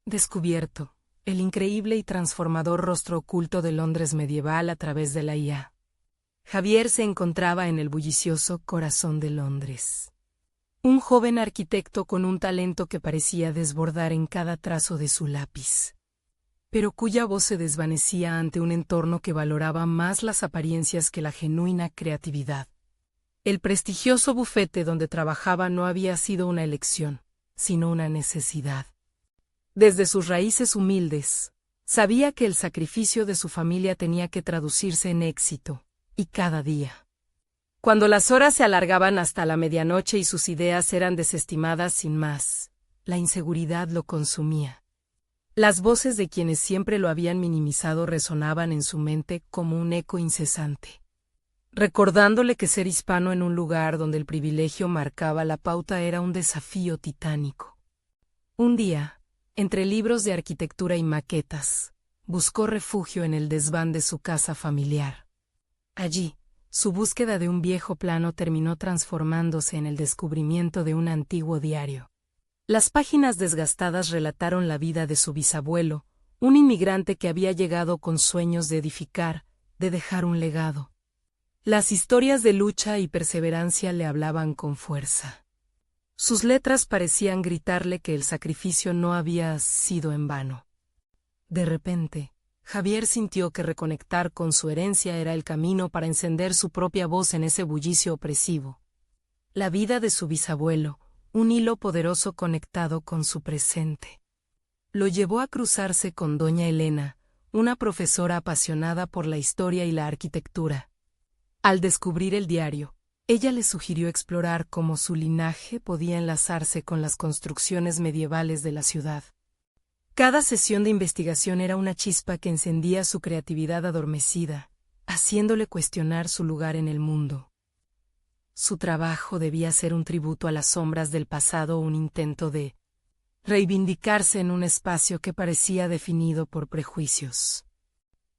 Descubierto, el increíble y transformador rostro oculto de Londres medieval a través de la IA. Javier se encontraba en el bullicioso corazón de Londres. Un joven arquitecto con un talento que parecía desbordar en cada trazo de su lápiz, pero cuya voz se desvanecía ante un entorno que valoraba más las apariencias que la genuina creatividad. El prestigioso bufete donde trabajaba no había sido una elección, sino una necesidad. Desde sus raíces humildes, sabía que el sacrificio de su familia tenía que traducirse en éxito, y cada día. Cuando las horas se alargaban hasta la medianoche y sus ideas eran desestimadas sin más, la inseguridad lo consumía. Las voces de quienes siempre lo habían minimizado resonaban en su mente como un eco incesante, recordándole que ser hispano en un lugar donde el privilegio marcaba la pauta era un desafío titánico. Un día, entre libros de arquitectura y maquetas, buscó refugio en el desván de su casa familiar. Allí, su búsqueda de un viejo plano terminó transformándose en el descubrimiento de un antiguo diario. Las páginas desgastadas relataron la vida de su bisabuelo, un inmigrante que había llegado con sueños de edificar, de dejar un legado. Las historias de lucha y perseverancia le hablaban con fuerza. Sus letras parecían gritarle que el sacrificio no había sido en vano. De repente, Javier sintió que reconectar con su herencia era el camino para encender su propia voz en ese bullicio opresivo. La vida de su bisabuelo, un hilo poderoso conectado con su presente. Lo llevó a cruzarse con doña Elena, una profesora apasionada por la historia y la arquitectura. Al descubrir el diario, ella le sugirió explorar cómo su linaje podía enlazarse con las construcciones medievales de la ciudad. Cada sesión de investigación era una chispa que encendía su creatividad adormecida, haciéndole cuestionar su lugar en el mundo. Su trabajo debía ser un tributo a las sombras del pasado o un intento de reivindicarse en un espacio que parecía definido por prejuicios.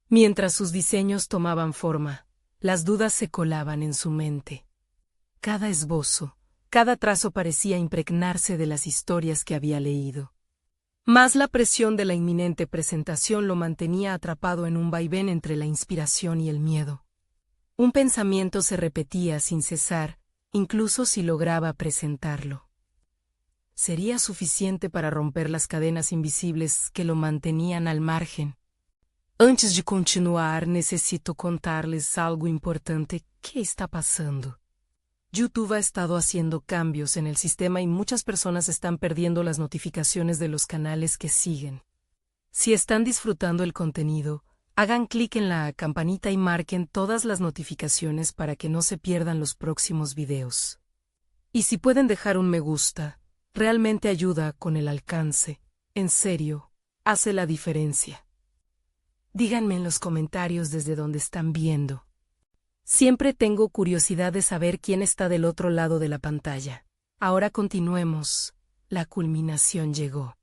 Mientras sus diseños tomaban forma, las dudas se colaban en su mente. Cada esbozo, cada trazo parecía impregnarse de las historias que había leído. Más la presión de la inminente presentación lo mantenía atrapado en un vaivén entre la inspiración y el miedo. Un pensamiento se repetía sin cesar, incluso si lograba presentarlo. ¿Sería suficiente para romper las cadenas invisibles que lo mantenían al margen? Antes de continuar, necesito contarles algo importante que está pasando. YouTube ha estado haciendo cambios en el sistema y muchas personas están perdiendo las notificaciones de los canales que siguen. Si están disfrutando el contenido, hagan clic en la campanita y marquen todas las notificaciones para que no se pierdan los próximos videos. Y si pueden dejar un me gusta, realmente ayuda con el alcance. En serio, hace la diferencia. Díganme en los comentarios desde donde están viendo. Siempre tengo curiosidad de saber quién está del otro lado de la pantalla. Ahora continuemos. La culminación llegó.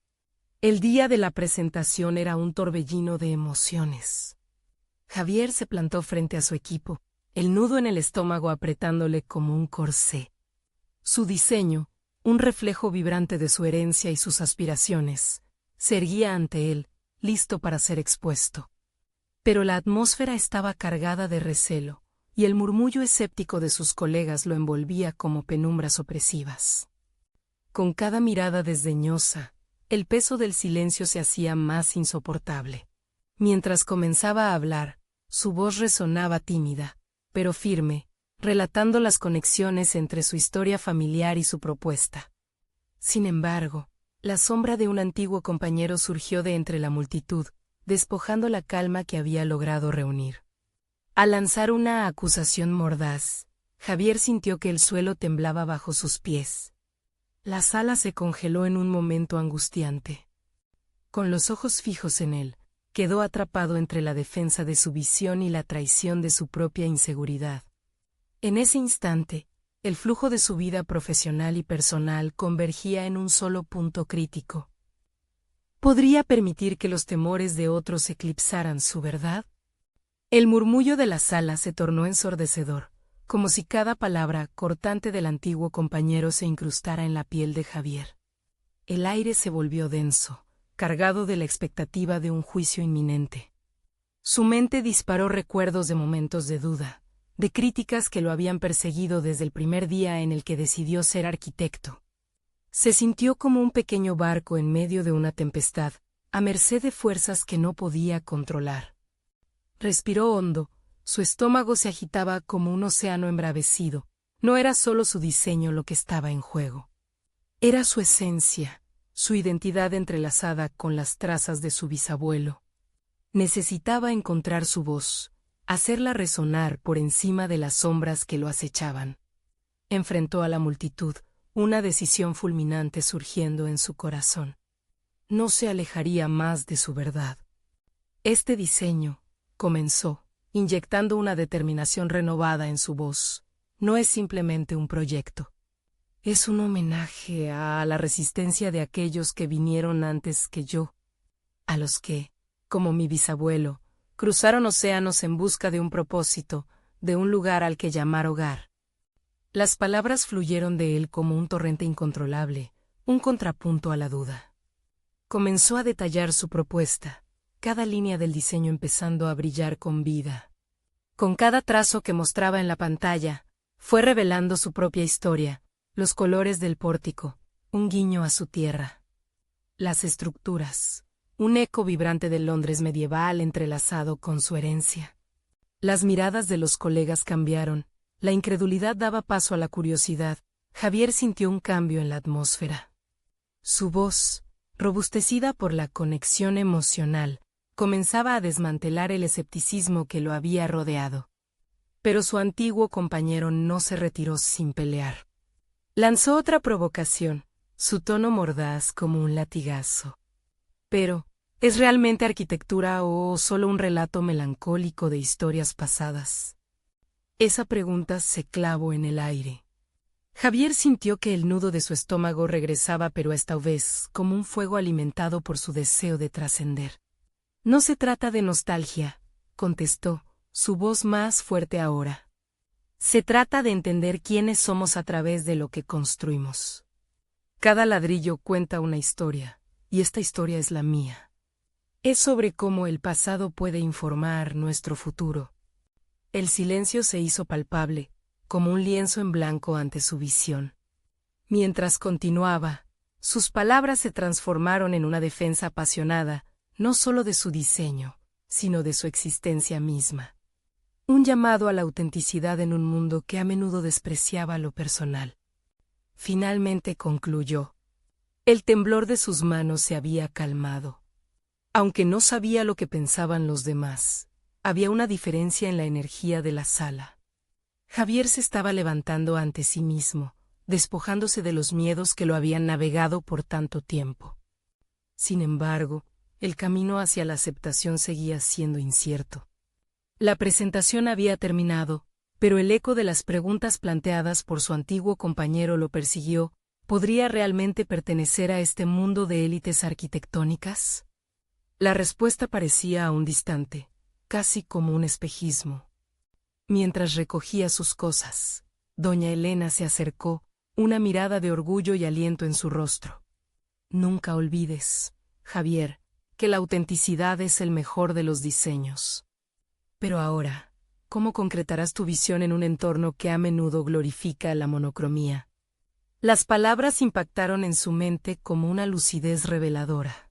El día de la presentación era un torbellino de emociones. Javier se plantó frente a su equipo, el nudo en el estómago apretándole como un corsé. Su diseño, un reflejo vibrante de su herencia y sus aspiraciones, se erguía ante él, listo para ser expuesto. Pero la atmósfera estaba cargada de recelo, y el murmullo escéptico de sus colegas lo envolvía como penumbras opresivas. Con cada mirada desdeñosa, el peso del silencio se hacía más insoportable. Mientras comenzaba a hablar, su voz resonaba tímida, pero firme, relatando las conexiones entre su historia familiar y su propuesta. Sin embargo, la sombra de un antiguo compañero surgió de entre la multitud, despojando la calma que había logrado reunir. Al lanzar una acusación mordaz, Javier sintió que el suelo temblaba bajo sus pies. La sala se congeló en un momento angustiante. Con los ojos fijos en él, quedó atrapado entre la defensa de su visión y la traición de su propia inseguridad. En ese instante, el flujo de su vida profesional y personal convergía en un solo punto crítico. ¿Podría permitir que los temores de otros eclipsaran su verdad? El murmullo de la sala se tornó ensordecedor, como si cada palabra cortante del antiguo compañero se incrustara en la piel de Javier. El aire se volvió denso, cargado de la expectativa de un juicio inminente. Su mente disparó recuerdos de momentos de duda, de críticas que lo habían perseguido desde el primer día en el que decidió ser arquitecto. Se sintió como un pequeño barco en medio de una tempestad, a merced de fuerzas que no podía controlar. Respiró hondo, su estómago se agitaba como un océano embravecido. No era solo su diseño lo que estaba en juego. Era su esencia, su identidad entrelazada con las trazas de su bisabuelo. Necesitaba encontrar su voz, hacerla resonar por encima de las sombras que lo acechaban. Enfrentó a la multitud, una decisión fulminante surgiendo en su corazón. No se alejaría más de su verdad. Este diseño, comenzó, inyectando una determinación renovada en su voz, no es simplemente un proyecto. Es un homenaje a la resistencia de aquellos que vinieron antes que yo, a los que, como mi bisabuelo, cruzaron océanos en busca de un propósito, de un lugar al que llamar hogar. Las palabras fluyeron de él como un torrente incontrolable, un contrapunto a la duda. Comenzó a detallar su propuesta, cada línea del diseño empezando a brillar con vida. Con cada trazo que mostraba en la pantalla, fue revelando su propia historia, los colores del pórtico, un guiño a su tierra. Las estructuras, un eco vibrante del Londres medieval entrelazado con su herencia. Las miradas de los colegas cambiaron, la incredulidad daba paso a la curiosidad. Javier sintió un cambio en la atmósfera. Su voz, robustecida por la conexión emocional, comenzaba a desmantelar el escepticismo que lo había rodeado. Pero su antiguo compañero no se retiró sin pelear. Lanzó otra provocación, su tono mordaz como un latigazo. Pero, ¿es realmente arquitectura o solo un relato melancólico de historias pasadas? Esa pregunta se clavó en el aire. Javier sintió que el nudo de su estómago regresaba, pero esta vez como un fuego alimentado por su deseo de trascender. No se trata de nostalgia, contestó, su voz más fuerte ahora. Se trata de entender quiénes somos a través de lo que construimos. Cada ladrillo cuenta una historia, y esta historia es la mía. Es sobre cómo el pasado puede informar nuestro futuro. El silencio se hizo palpable, como un lienzo en blanco ante su visión. Mientras continuaba, sus palabras se transformaron en una defensa apasionada, no solo de su diseño, sino de su existencia misma. Un llamado a la autenticidad en un mundo que a menudo despreciaba lo personal. Finalmente concluyó. El temblor de sus manos se había calmado. Aunque no sabía lo que pensaban los demás, había una diferencia en la energía de la sala. Javier se estaba levantando ante sí mismo, despojándose de los miedos que lo habían navegado por tanto tiempo. Sin embargo, el camino hacia la aceptación seguía siendo incierto. La presentación había terminado, pero el eco de las preguntas planteadas por su antiguo compañero lo persiguió. ¿Podría realmente pertenecer a este mundo de élites arquitectónicas? La respuesta parecía aún distante, casi como un espejismo. Mientras recogía sus cosas, doña Elena se acercó, una mirada de orgullo y aliento en su rostro. Nunca olvides, Javier, que la autenticidad es el mejor de los diseños. Pero ahora, ¿cómo concretarás tu visión en un entorno que a menudo glorifica la monocromía? Las palabras impactaron en su mente como una lucidez reveladora.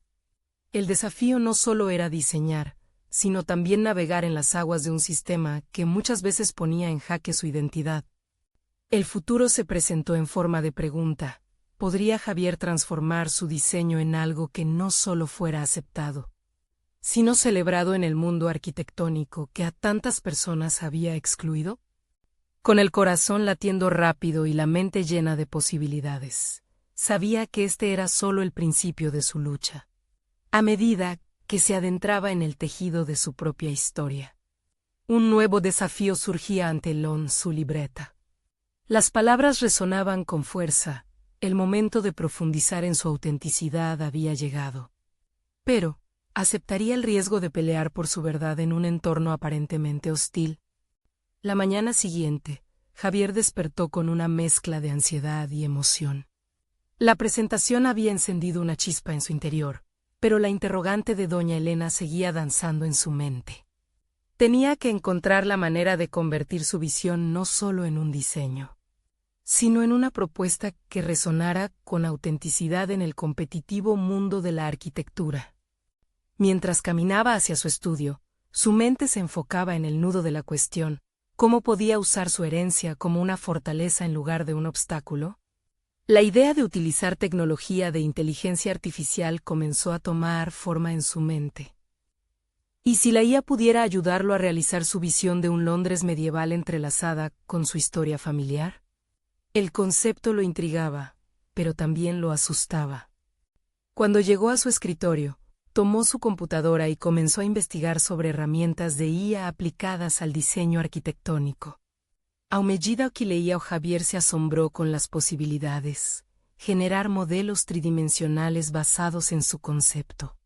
El desafío no solo era diseñar, sino también navegar en las aguas de un sistema que muchas veces ponía en jaque su identidad. El futuro se presentó en forma de pregunta. ¿Podría Javier transformar su diseño en algo que no solo fuera aceptado, sino celebrado en el mundo arquitectónico que a tantas personas había excluido? Con el corazón latiendo rápido y la mente llena de posibilidades, sabía que este era solo el principio de su lucha. A medida que se adentraba en el tejido de su propia historia, un nuevo desafío surgía ante su libreta. Las palabras resonaban con fuerza, el momento de profundizar en su autenticidad había llegado. Pero, ¿aceptaría el riesgo de pelear por su verdad en un entorno aparentemente hostil? La mañana siguiente, Javier despertó con una mezcla de ansiedad y emoción. La presentación había encendido una chispa en su interior, pero la interrogante de doña Elena seguía danzando en su mente. Tenía que encontrar la manera de convertir su visión no solo en un diseño, sino en una propuesta que resonara con autenticidad en el competitivo mundo de la arquitectura. Mientras caminaba hacia su estudio, su mente se enfocaba en el nudo de la cuestión: ¿cómo podía usar su herencia como una fortaleza en lugar de un obstáculo? La idea de utilizar tecnología de inteligencia artificial comenzó a tomar forma en su mente. ¿Y si la IA pudiera ayudarlo a realizar su visión de un Londres medieval entrelazada con su historia familiar? El concepto lo intrigaba, pero también lo asustaba. Cuando llegó a su escritorio, tomó su computadora y comenzó a investigar sobre herramientas de IA aplicadas al diseño arquitectónico. A medida que leía, Javier se asombró con las posibilidades: generar modelos tridimensionales basados en su concepto,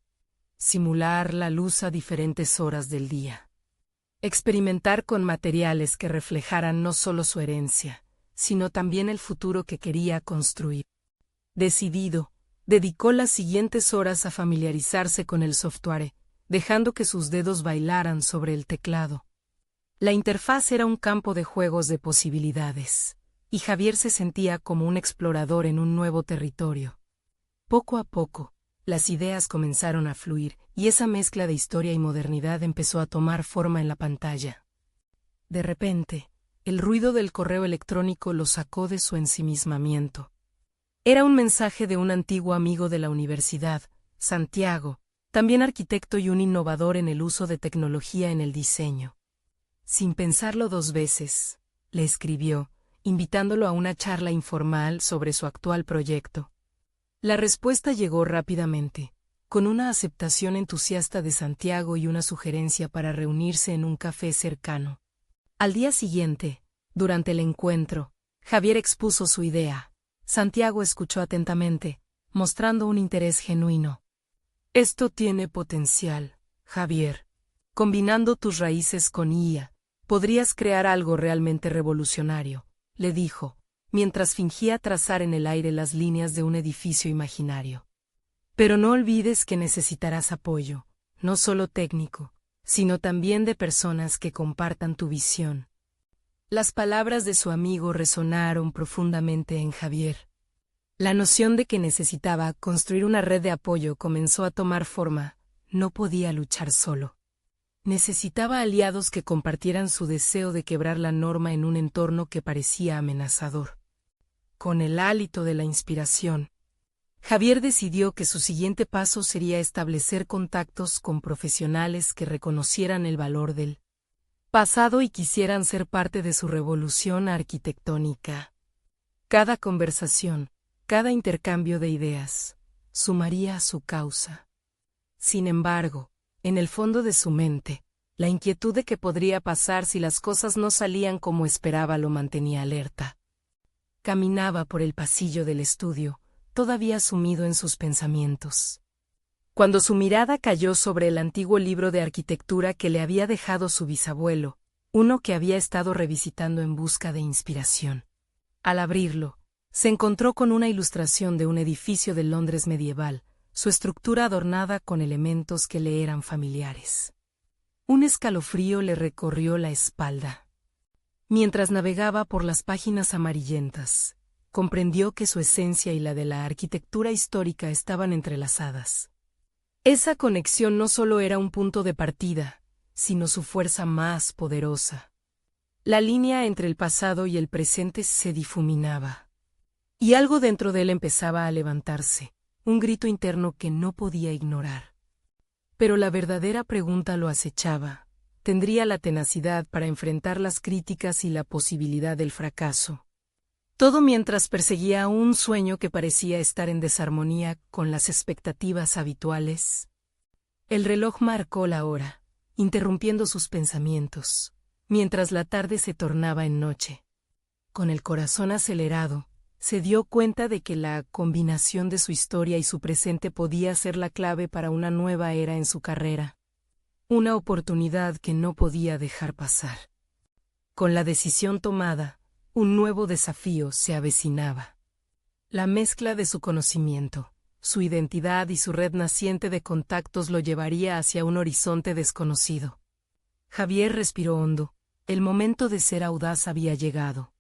simular la luz a diferentes horas del día, experimentar con materiales que reflejaran no solo su herencia, sino también el futuro que quería construir. Decidido, dedicó las siguientes horas a familiarizarse con el software, dejando que sus dedos bailaran sobre el teclado. La interfaz era un campo de juegos de posibilidades, y Javier se sentía como un explorador en un nuevo territorio. Poco a poco, las ideas comenzaron a fluir, y esa mezcla de historia y modernidad empezó a tomar forma en la pantalla. De repente, el ruido del correo electrónico lo sacó de su ensimismamiento. Era un mensaje de un antiguo amigo de la universidad, Santiago, también arquitecto y un innovador en el uso de tecnología en el diseño. Sin pensarlo dos veces, le escribió, invitándolo a una charla informal sobre su actual proyecto. La respuesta llegó rápidamente, con una aceptación entusiasta de Santiago y una sugerencia para reunirse en un café cercano. Al día siguiente, durante el encuentro, Javier expuso su idea. Santiago escuchó atentamente, mostrando un interés genuino. «Esto tiene potencial, Javier. Combinando tus raíces con IA, podrías crear algo realmente revolucionario», le dijo, mientras fingía trazar en el aire las líneas de un edificio imaginario. «Pero no olvides que necesitarás apoyo, no solo técnico, sino también de personas que compartan tu visión». Las palabras de su amigo resonaron profundamente en Javier. La noción de que necesitaba construir una red de apoyo comenzó a tomar forma. No podía luchar solo. Necesitaba aliados que compartieran su deseo de quebrar la norma en un entorno que parecía amenazador. Con el hálito de la inspiración, Javier decidió que su siguiente paso sería establecer contactos con profesionales que reconocieran el valor del pasado y quisieran ser parte de su revolución arquitectónica. Cada conversación, cada intercambio de ideas, sumaría a su causa. Sin embargo, en el fondo de su mente, la inquietud de qué podría pasar si las cosas no salían como esperaba lo mantenía alerta. Caminaba por el pasillo del estudio, todavía sumido en sus pensamientos, cuando su mirada cayó sobre el antiguo libro de arquitectura que le había dejado su bisabuelo, uno que había estado revisitando en busca de inspiración. Al abrirlo, se encontró con una ilustración de un edificio de Londres medieval, su estructura adornada con elementos que le eran familiares. Un escalofrío le recorrió la espalda. Mientras navegaba por las páginas amarillentas, comprendió que su esencia y la de la arquitectura histórica estaban entrelazadas. Esa conexión no solo era un punto de partida, sino su fuerza más poderosa. La línea entre el pasado y el presente se difuminaba. Y algo dentro de él empezaba a levantarse, un grito interno que no podía ignorar. Pero la verdadera pregunta lo acechaba. ¿Tendría la tenacidad para enfrentar las críticas y la posibilidad del fracaso? Todo mientras perseguía un sueño que parecía estar en desarmonía con las expectativas habituales. El reloj marcó la hora, interrumpiendo sus pensamientos, mientras la tarde se tornaba en noche. Con el corazón acelerado, se dio cuenta de que la combinación de su historia y su presente podía ser la clave para una nueva era en su carrera. Una oportunidad que no podía dejar pasar. Con la decisión tomada, un nuevo desafío se avecinaba. La mezcla de su conocimiento, su identidad y su red naciente de contactos lo llevaría hacia un horizonte desconocido. Javier respiró hondo. El momento de ser audaz había llegado.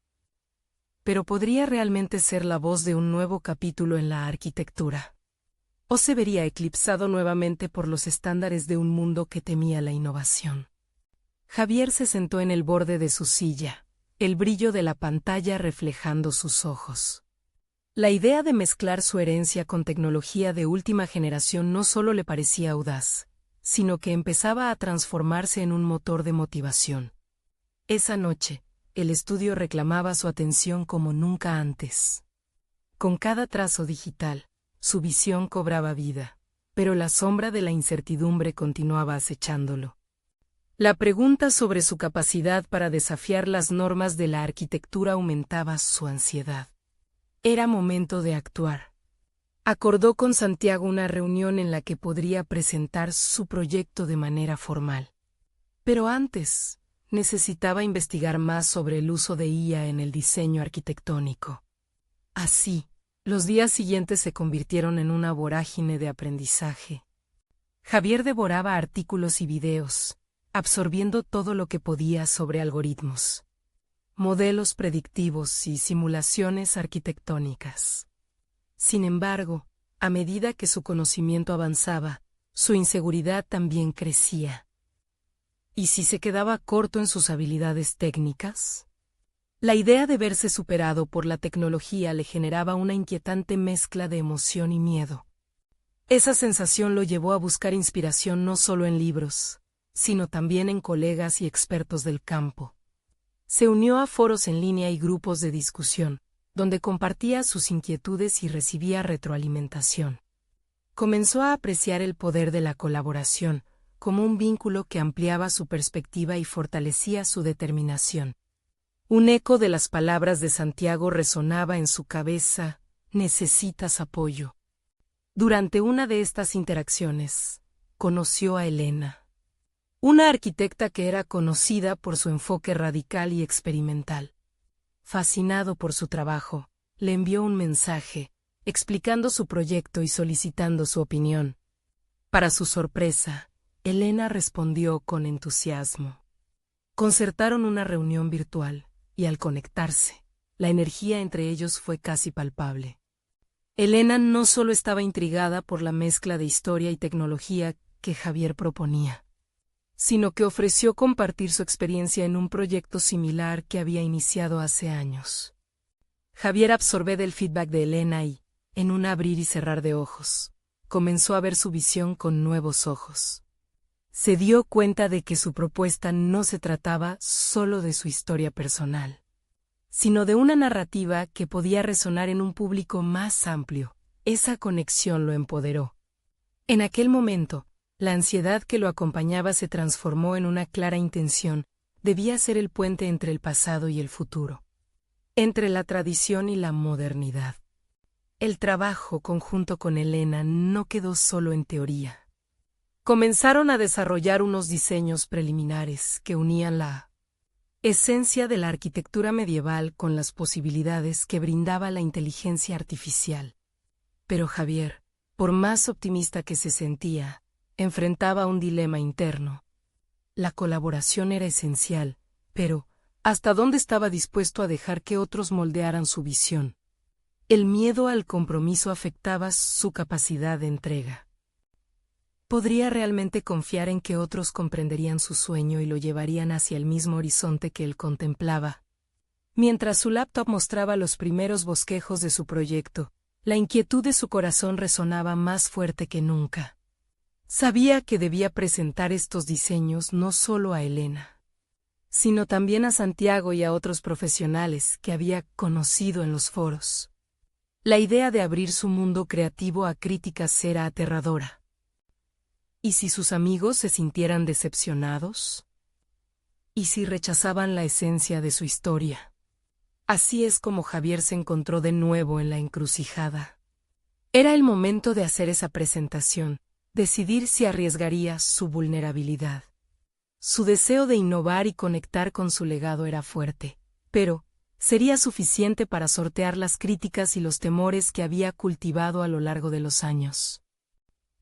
Pero ¿podría realmente ser la voz de un nuevo capítulo en la arquitectura? ¿O se vería eclipsado nuevamente por los estándares de un mundo que temía la innovación? Javier se sentó en el borde de su silla, el brillo de la pantalla reflejando sus ojos. La idea de mezclar su herencia con tecnología de última generación no solo le parecía audaz, sino que empezaba a transformarse en un motor de motivación. Esa noche, el estudio reclamaba su atención como nunca antes. Con cada trazo digital, su visión cobraba vida, pero la sombra de la incertidumbre continuaba acechándolo. La pregunta sobre su capacidad para desafiar las normas de la arquitectura aumentaba su ansiedad. Era momento de actuar. Acordó con Santiago una reunión en la que podría presentar su proyecto de manera formal. Pero antes, necesitaba investigar más sobre el uso de IA en el diseño arquitectónico. Así, los días siguientes se convirtieron en una vorágine de aprendizaje. Javier devoraba artículos y videos, absorbiendo todo lo que podía sobre algoritmos, modelos predictivos y simulaciones arquitectónicas. Sin embargo, a medida que su conocimiento avanzaba, su inseguridad también crecía. ¿Y si se quedaba corto en sus habilidades técnicas? La idea de verse superado por la tecnología le generaba una inquietante mezcla de emoción y miedo. Esa sensación lo llevó a buscar inspiración no solo en libros, sino también en colegas y expertos del campo. Se unió a foros en línea y grupos de discusión, donde compartía sus inquietudes y recibía retroalimentación. Comenzó a apreciar el poder de la colaboración, como un vínculo que ampliaba su perspectiva y fortalecía su determinación. Un eco de las palabras de Santiago resonaba en su cabeza: necesitas apoyo. Durante una de estas interacciones, conoció a Elena, una arquitecta que era conocida por su enfoque radical y experimental. Fascinado por su trabajo, le envió un mensaje, explicando su proyecto y solicitando su opinión. Para su sorpresa, Elena respondió con entusiasmo. Concertaron una reunión virtual, y al conectarse, la energía entre ellos fue casi palpable. Elena no solo estaba intrigada por la mezcla de historia y tecnología que Javier proponía, sino que ofreció compartir su experiencia en un proyecto similar que había iniciado hace años. Javier absorbió del feedback de Elena y, en un abrir y cerrar de ojos, comenzó a ver su visión con nuevos ojos. Se dio cuenta de que su propuesta no se trataba solo de su historia personal, sino de una narrativa que podía resonar en un público más amplio. Esa conexión lo empoderó. En aquel momento, la ansiedad que lo acompañaba se transformó en una clara intención: debía ser el puente entre el pasado y el futuro, entre la tradición y la modernidad. El trabajo conjunto con Elena no quedó solo en teoría. Comenzaron a desarrollar unos diseños preliminares que unían la esencia de la arquitectura medieval con las posibilidades que brindaba la inteligencia artificial. Pero Javier, por más optimista que se sentía, enfrentaba un dilema interno. La colaboración era esencial, pero ¿hasta dónde estaba dispuesto a dejar que otros moldearan su visión? El miedo al compromiso afectaba su capacidad de entrega. ¿Podría realmente confiar en que otros comprenderían su sueño y lo llevarían hacia el mismo horizonte que él contemplaba? Mientras su laptop mostraba los primeros bosquejos de su proyecto, la inquietud de su corazón resonaba más fuerte que nunca. Sabía que debía presentar estos diseños no solo a Elena, sino también a Santiago y a otros profesionales que había conocido en los foros. La idea de abrir su mundo creativo a críticas era aterradora. ¿Y si sus amigos se sintieran decepcionados? ¿Y si rechazaban la esencia de su historia? Así es como Javier se encontró de nuevo en la encrucijada. Era el momento de hacer esa presentación, decidir si arriesgaría su vulnerabilidad. Su deseo de innovar y conectar con su legado era fuerte, pero sería suficiente para sortear las críticas y los temores que había cultivado a lo largo de los años.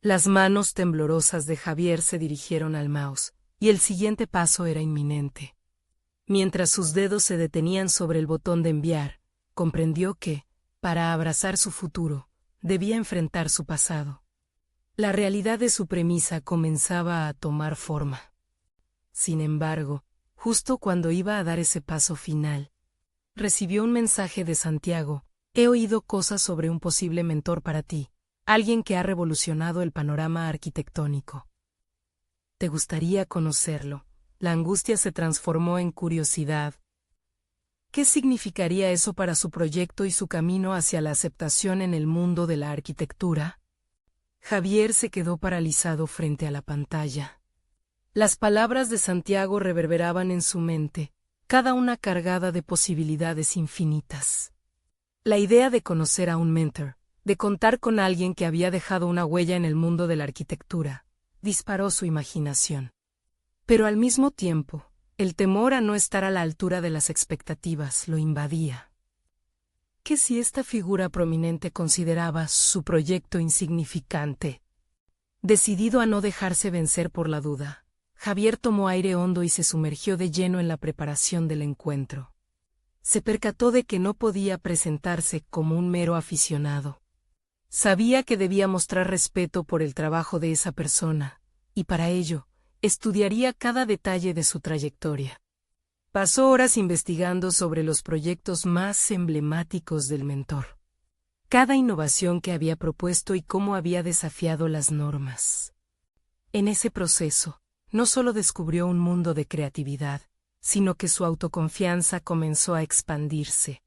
Las manos temblorosas de Javier se dirigieron al mouse, y el siguiente paso era inminente. Mientras sus dedos se detenían sobre el botón de enviar, comprendió que, para abrazar su futuro, debía enfrentar su pasado. La realidad de su premisa comenzaba a tomar forma. Sin embargo, justo cuando iba a dar ese paso final, recibió un mensaje de Santiago: «He oído cosas sobre un posible mentor para ti, alguien que ha revolucionado el panorama arquitectónico. ¿Te gustaría conocerlo?». La angustia se transformó en curiosidad. ¿Qué significaría eso para su proyecto y su camino hacia la aceptación en el mundo de la arquitectura? Javier se quedó paralizado frente a la pantalla. Las palabras de Santiago reverberaban en su mente, cada una cargada de posibilidades infinitas. La idea de conocer a un mentor, de contar con alguien que había dejado una huella en el mundo de la arquitectura, disparó su imaginación. Pero al mismo tiempo, el temor a no estar a la altura de las expectativas lo invadía. ¿Qué si esta figura prominente consideraba su proyecto insignificante? Decidido a no dejarse vencer por la duda, Javier tomó aire hondo y se sumergió de lleno en la preparación del encuentro. Se percató de que no podía presentarse como un mero aficionado. Sabía que debía mostrar respeto por el trabajo de esa persona, y para ello, estudiaría cada detalle de su trayectoria. Pasó horas investigando sobre los proyectos más emblemáticos del mentor, cada innovación que había propuesto y cómo había desafiado las normas. En ese proceso, no solo descubrió un mundo de creatividad, sino que su autoconfianza comenzó a expandirse.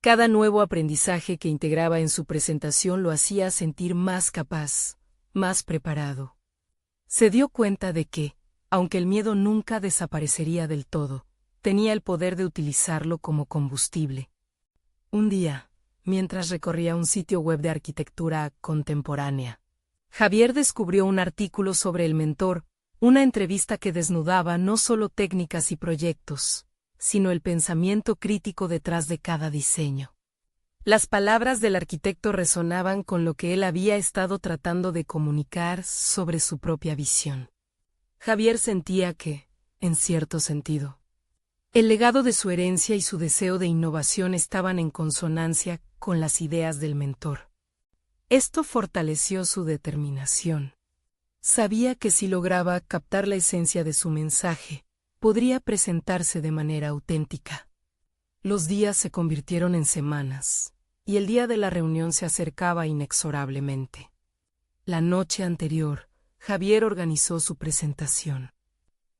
Cada nuevo aprendizaje que integraba en su presentación lo hacía sentir más capaz, más preparado. Se dio cuenta de que, aunque el miedo nunca desaparecería del todo, tenía el poder de utilizarlo como combustible. Un día, mientras recorría un sitio web de arquitectura contemporánea, Javier descubrió un artículo sobre el mentor, una entrevista que desnudaba no solo técnicas y proyectos, sino el pensamiento crítico detrás de cada diseño. Las palabras del arquitecto resonaban con lo que él había estado tratando de comunicar sobre su propia visión. Javier sentía que, en cierto sentido, el legado de su herencia y su deseo de innovación estaban en consonancia con las ideas del mentor. Esto fortaleció su determinación. Sabía que si lograba captar la esencia de su mensaje, podría presentarse de manera auténtica. Los días se convirtieron en semanas, y el día de la reunión se acercaba inexorablemente. La noche anterior, Javier organizó su presentación.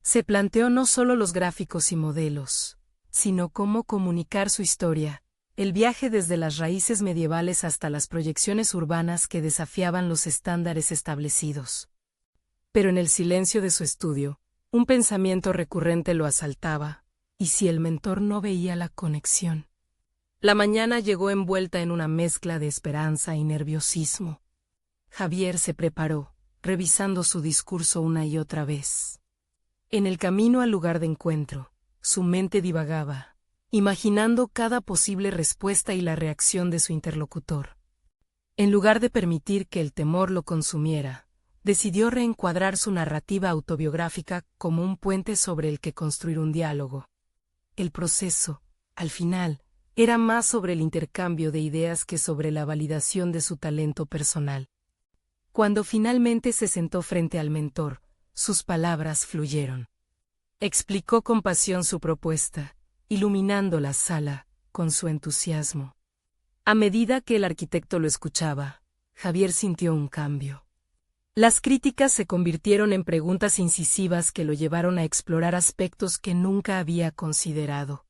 Se planteó no solo los gráficos y modelos, sino cómo comunicar su historia, el viaje desde las raíces medievales hasta las proyecciones urbanas que desafiaban los estándares establecidos. Pero en el silencio de su estudio, un pensamiento recurrente lo asaltaba: ¿y si el mentor no veía la conexión? La mañana llegó envuelta en una mezcla de esperanza y nerviosismo. Javier se preparó, revisando su discurso una y otra vez. En el camino al lugar de encuentro, su mente divagaba, imaginando cada posible respuesta y la reacción de su interlocutor. En lugar de permitir que el temor lo consumiera, decidió reencuadrar su narrativa autobiográfica como un puente sobre el que construir un diálogo. El proceso, al final, era más sobre el intercambio de ideas que sobre la validación de su talento personal. Cuando finalmente se sentó frente al mentor, sus palabras fluyeron. Explicó con pasión su propuesta, iluminando la sala con su entusiasmo. A medida que el arquitecto lo escuchaba, Javier sintió un cambio. Las críticas se convirtieron en preguntas incisivas que lo llevaron a explorar aspectos que nunca había considerado.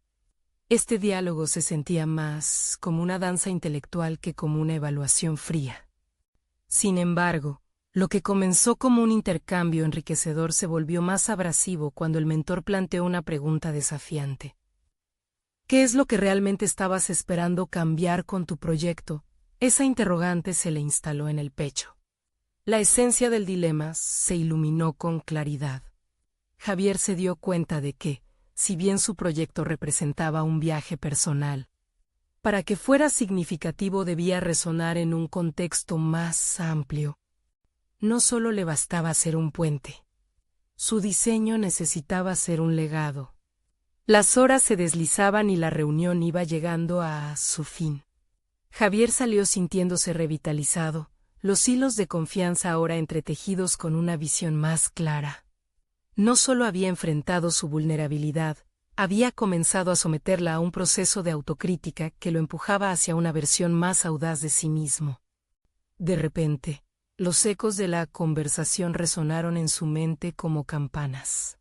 Este diálogo se sentía más como una danza intelectual que como una evaluación fría. Sin embargo, lo que comenzó como un intercambio enriquecedor se volvió más abrasivo cuando el mentor planteó una pregunta desafiante. ¿Qué es lo que realmente estabas esperando cambiar con tu proyecto? Esa interrogante se le instaló en el pecho. La esencia del dilema se iluminó con claridad. Javier se dio cuenta de que, si bien su proyecto representaba un viaje personal. Para que fuera significativo debía resonar en un contexto más amplio. No solo le bastaba ser un puente. Su diseño necesitaba ser un legado. Las horas se deslizaban y la reunión iba llegando a su fin. Javier salió sintiéndose revitalizado, los hilos de confianza ahora entretejidos con una visión más clara. No solo había enfrentado su vulnerabilidad, había comenzado a someterla a un proceso de autocrítica que lo empujaba hacia una versión más audaz de sí mismo. De repente, los ecos de la conversación resonaron en su mente como campanas.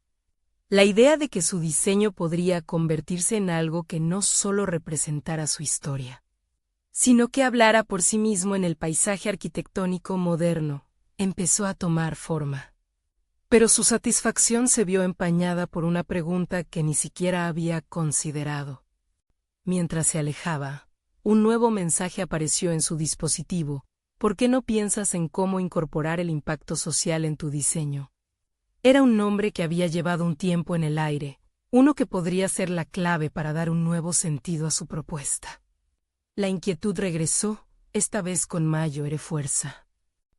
La idea de que su diseño podría convertirse en algo que no solo representara su historia, sino que hablara por sí mismo en el paisaje arquitectónico moderno, empezó a tomar forma. Pero su satisfacción se vio empañada por una pregunta que ni siquiera había considerado. Mientras se alejaba, un nuevo mensaje apareció en su dispositivo. ¿Por qué no piensas en cómo incorporar el impacto social en tu diseño? Era un nombre que había llevado un tiempo en el aire, uno que podría ser la clave para dar un nuevo sentido a su propuesta. La inquietud regresó, esta vez con mayor fuerza.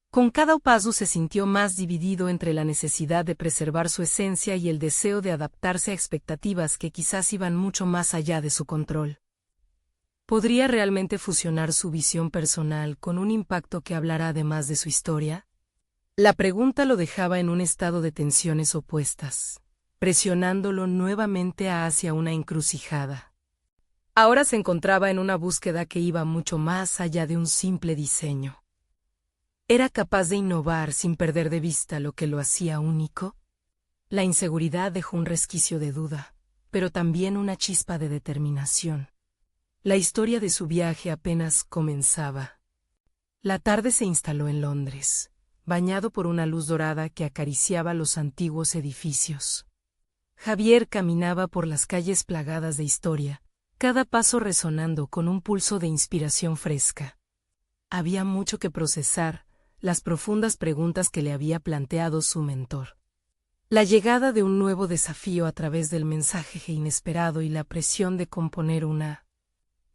Con cada paso se sintió más dividido entre la necesidad de preservar su esencia y el deseo de adaptarse a expectativas que quizás iban mucho más allá de su control. ¿Podría realmente fusionar su visión personal con un impacto que hablara además de su historia? La pregunta lo dejaba en un estado de tensiones opuestas, presionándolo nuevamente hacia una encrucijada. Ahora se encontraba en una búsqueda que iba mucho más allá de un simple diseño. ¿Era capaz de innovar sin perder de vista lo que lo hacía único? La inseguridad dejó un resquicio de duda, pero también una chispa de determinación. La historia de su viaje apenas comenzaba. La tarde se instaló en Londres, bañado por una luz dorada que acariciaba los antiguos edificios. Javier caminaba por las calles plagadas de historia, cada paso resonando con un pulso de inspiración fresca. Había mucho que procesar, las profundas preguntas que le había planteado su mentor. La llegada de un nuevo desafío a través del mensaje inesperado y la presión de componer una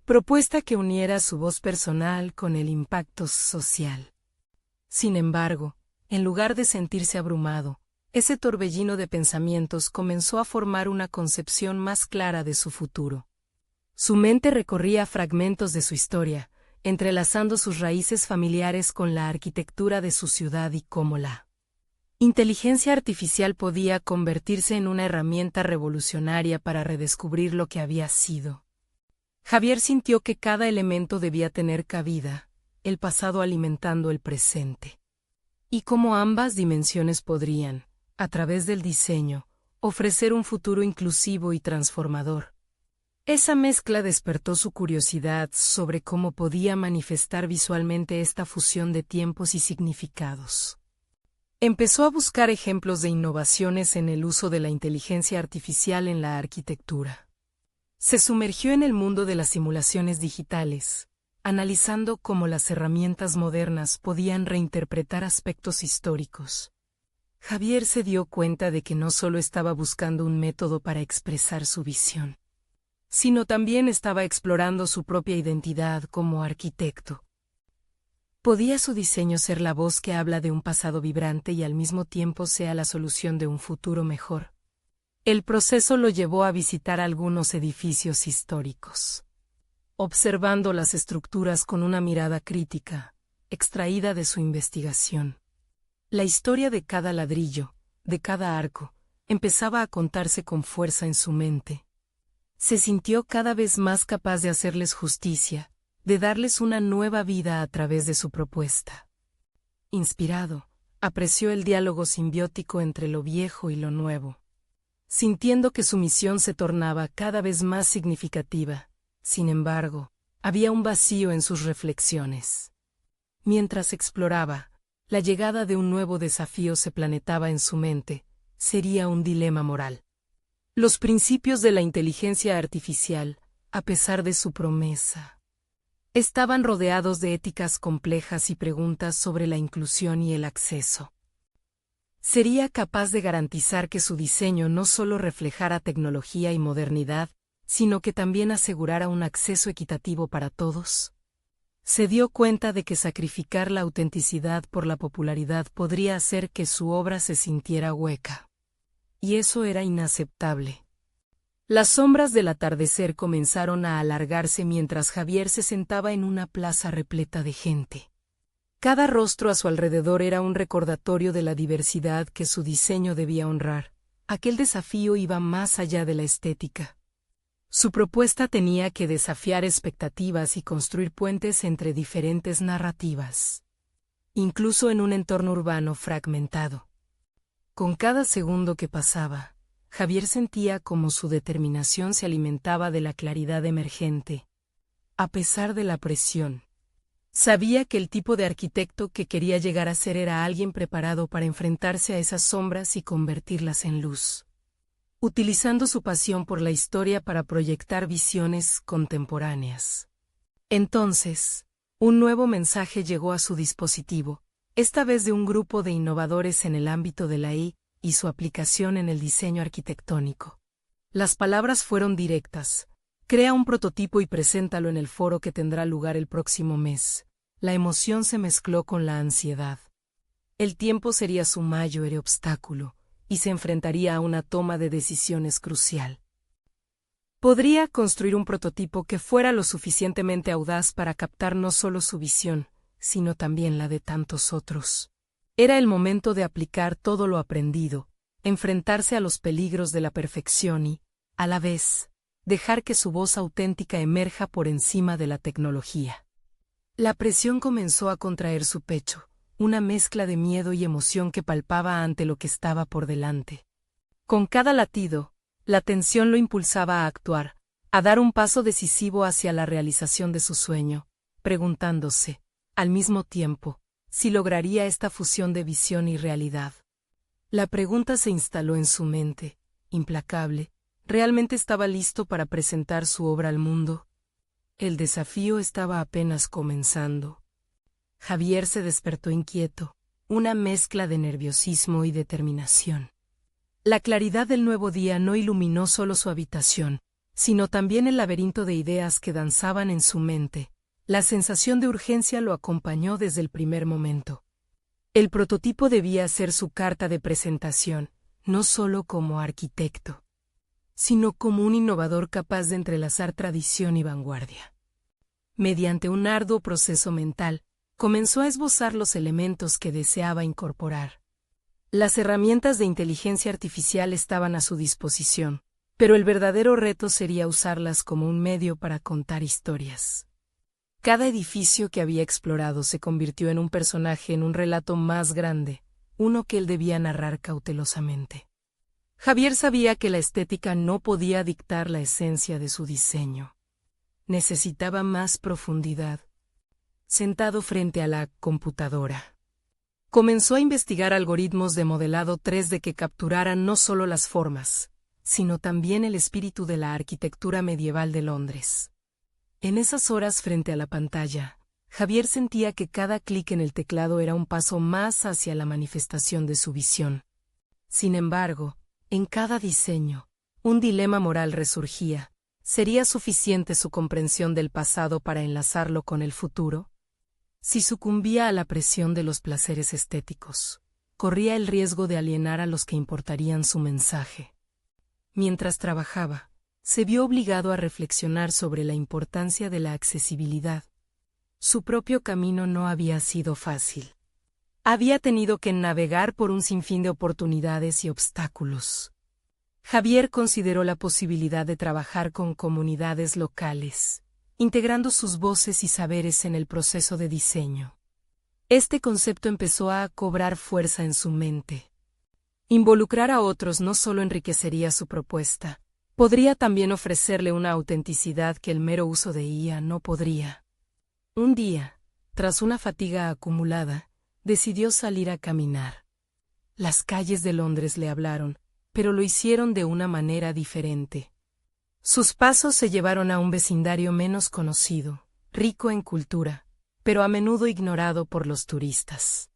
propuesta que uniera su voz personal con el impacto social. Sin embargo, en lugar de sentirse abrumado, ese torbellino de pensamientos comenzó a formar una concepción más clara de su futuro. Su mente recorría fragmentos de su historia, entrelazando sus raíces familiares con la arquitectura de su ciudad y cómo la inteligencia artificial podía convertirse en una herramienta revolucionaria para redescubrir lo que había sido. Javier sintió que cada elemento debía tener cabida, el pasado alimentando el presente. Y cómo ambas dimensiones podrían, a través del diseño, ofrecer un futuro inclusivo y transformador. Esa mezcla despertó su curiosidad sobre cómo podía manifestar visualmente esta fusión de tiempos y significados. Empezó a buscar ejemplos de innovaciones en el uso de la inteligencia artificial en la arquitectura. Se sumergió en el mundo de las simulaciones digitales, analizando cómo las herramientas modernas podían reinterpretar aspectos históricos. Javier se dio cuenta de que no solo estaba buscando un método para expresar su visión, sino también estaba explorando su propia identidad como arquitecto. ¿Podía su diseño ser la voz que habla de un pasado vibrante y al mismo tiempo sea la solución de un futuro mejor? El proceso lo llevó a visitar algunos edificios históricos, observando las estructuras con una mirada crítica, extraída de su investigación. La historia de cada ladrillo, de cada arco, empezaba a contarse con fuerza en su mente. Se sintió cada vez más capaz de hacerles justicia, de darles una nueva vida a través de su propuesta. Inspirado, apreció el diálogo simbiótico entre lo viejo y lo nuevo, sintiendo que su misión se tornaba cada vez más significativa. Sin embargo, había un vacío en sus reflexiones. Mientras exploraba, la llegada de un nuevo desafío se planetaba en su mente, sería un dilema moral. Los principios de la inteligencia artificial, a pesar de su promesa, estaban rodeados de éticas complejas y preguntas sobre la inclusión y el acceso. Sería capaz de garantizar que su diseño no solo reflejara tecnología y modernidad, sino que también asegurara un acceso equitativo para todos. Se dio cuenta de que sacrificar la autenticidad por la popularidad podría hacer que su obra se sintiera hueca. Y eso era inaceptable. Las sombras del atardecer comenzaron a alargarse mientras Javier se sentaba en una plaza repleta de gente. Cada rostro a su alrededor era un recordatorio de la diversidad que su diseño debía honrar. Aquel desafío iba más allá de la estética. Su propuesta tenía que desafiar expectativas y construir puentes entre diferentes narrativas, incluso en un entorno urbano fragmentado. Con cada segundo que pasaba, Javier sentía como su determinación se alimentaba de la claridad emergente. A pesar de la presión, sabía que el tipo de arquitecto que quería llegar a ser era alguien preparado para enfrentarse a esas sombras y convertirlas en luz, utilizando su pasión por la historia para proyectar visiones contemporáneas. Entonces, un nuevo mensaje llegó a su dispositivo, esta vez de un grupo de innovadores en el ámbito de la IA y su aplicación en el diseño arquitectónico. Las palabras fueron directas: crea un prototipo y preséntalo en el foro que tendrá lugar el próximo mes. La emoción se mezcló con la ansiedad. El tiempo sería su mayor obstáculo, y se enfrentaría a una toma de decisiones crucial. Podría construir un prototipo que fuera lo suficientemente audaz para captar no solo su visión, sino también la de tantos otros. Era el momento de aplicar todo lo aprendido, enfrentarse a los peligros de la perfección y, a la vez, dejar que su voz auténtica emerja por encima de la tecnología. La presión comenzó a contraer su pecho, una mezcla de miedo y emoción que palpaba ante lo que estaba por delante. Con cada latido, la tensión lo impulsaba a actuar, a dar un paso decisivo hacia la realización de su sueño, preguntándose, al mismo tiempo, si lograría esta fusión de visión y realidad. La pregunta se instaló en su mente, implacable. ¿Realmente estaba listo para presentar su obra al mundo? El desafío estaba apenas comenzando. Javier se despertó inquieto, una mezcla de nerviosismo y determinación. La claridad del nuevo día no iluminó solo su habitación, sino también el laberinto de ideas que danzaban en su mente. La sensación de urgencia lo acompañó desde el primer momento. El prototipo debía ser su carta de presentación, no solo como arquitecto, sino como un innovador capaz de entrelazar tradición y vanguardia. Mediante un arduo proceso mental, comenzó a esbozar los elementos que deseaba incorporar. Las herramientas de inteligencia artificial estaban a su disposición, pero el verdadero reto sería usarlas como un medio para contar historias. Cada edificio que había explorado se convirtió en un personaje en un relato más grande, uno que él debía narrar cautelosamente. Javier sabía que la estética no podía dictar la esencia de su diseño. Necesitaba más profundidad. Sentado frente a la computadora, comenzó a investigar algoritmos de modelado 3D que capturaran no solo las formas, sino también el espíritu de la arquitectura medieval de Londres. En esas horas frente a la pantalla, Javier sentía que cada clic en el teclado era un paso más hacia la manifestación de su visión. Sin embargo, en cada diseño, un dilema moral resurgía. ¿Sería suficiente su comprensión del pasado para enlazarlo con el futuro? Si sucumbía a la presión de los placeres estéticos, corría el riesgo de alienar a los que importarían su mensaje. Mientras trabajaba, se vio obligado a reflexionar sobre la importancia de la accesibilidad. Su propio camino no había sido fácil. Había tenido que navegar por un sinfín de oportunidades y obstáculos. Javier consideró la posibilidad de trabajar con comunidades locales, integrando sus voces y saberes en el proceso de diseño. Este concepto empezó a cobrar fuerza en su mente. Involucrar a otros no solo enriquecería su propuesta, podría también ofrecerle una autenticidad que el mero uso de IA no podría. Un día, tras una fatiga acumulada, decidió salir a caminar. Las calles de Londres le hablaron, pero lo hicieron de una manera diferente. Sus pasos se llevaron a un vecindario menos conocido, rico en cultura, pero a menudo ignorado por los turistas.